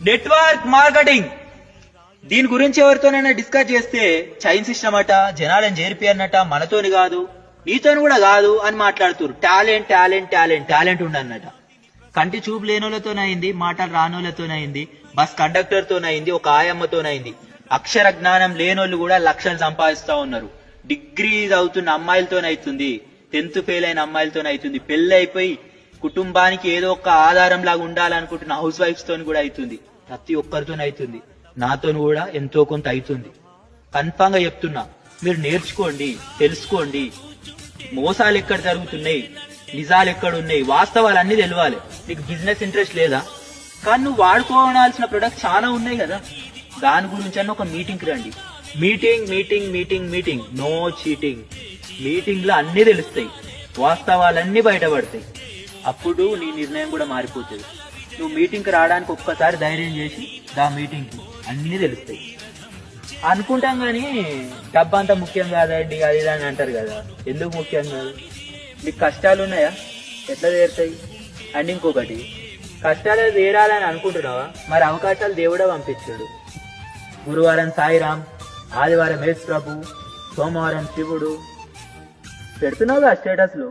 Network marketing దీని గురించి ఎవరితోనైనా డిస్కస్ చేస్తే చైన్ సిస్టమ్ అట, జనాలను చేరిపోయన్నట, మనతోని కాదు నీతోని కూడా కాదు అని మాట్లాడుతున్నారు. టాలెంట్ టాలెంట్ టాలెంట్ టాలెంట్ ఉండన్నట. కంటి చూపు లేనోళ్ళతోనైంది, మాటలు రానోళ్ళతోనైంది, బస్ కండక్టర్ తోనైంది, ఒక ఆయమ్మతోనైంది. అక్షర జ్ఞానం లేనోళ్ళు కూడా లక్షలు సంపాదిస్తా ఉన్నారు. డిగ్రీ చదువుతున్న అమ్మాయిలతోనైతుంది, 10th ఫెయిల్ అయిన అమ్మాయిలతోనైతుంది, పెళ్లి అయిపోయి కుటుంబానికి ఏదో ఒక ఆధారం లాగా ఉండాలనుకుంటున్న హౌస్ వైఫ్స్ తోని కూడా అవుతుంది. ప్రతి ఒక్కరితోనైతుంది. నాతోని కూడా ఎంతో కొంత అవుతుంది. కన్ఫామ్ గా చెప్తున్నా, మీరు నేర్చుకోండి, తెలుసుకోండి. మోసాలు ఎక్కడ జరుగుతున్నాయి, నిజాలు ఎక్కడ ఉన్నాయి, వాస్తవాలు అన్ని తెలవాలి. నీకు బిజినెస్ ఇంట్రెస్ట్ లేదా? కానీ నువ్వు వాడుకోవాల్సిన ప్రొడక్ట్ చాలా ఉన్నాయి కదా, దాని గురించి అన్న ఒక మీటింగ్కి రండి. Meeting meeting meeting meeting, no cheating. Meeting లో అన్ని తెలుస్తాయి, వాస్తవాలన్నీ బయటపడతాయి. అప్పుడు నీ నిర్ణయం కూడా మారిపోతుంది. నువ్వు మీటింగ్కి రావడానికి ఒక్కసారి ధైర్యం చేసి దా మీటింగ్కి, అన్ని తెలుస్తాయి. అనుకుంటాం కానీ డబ్బు అంతా ముఖ్యం కాదండి, అది ఇది అని అంటారు కదా. ఎందుకు ముఖ్యం కాదు? నీకు కష్టాలు ఉన్నాయా? ఎట్లా తీరుతాయి? అండ్ ఇంకొకటి, కష్టాలు తీరాలని అనుకుంటున్నావా? మరి అవకాశాలు దేవుడే పంపించాడు. గురువారం సాయిరామ్, ఆదివారం యేసు ప్రభు, సోమవారం శివుడు. పెడుతున్నావుగా స్టేటస్ లో.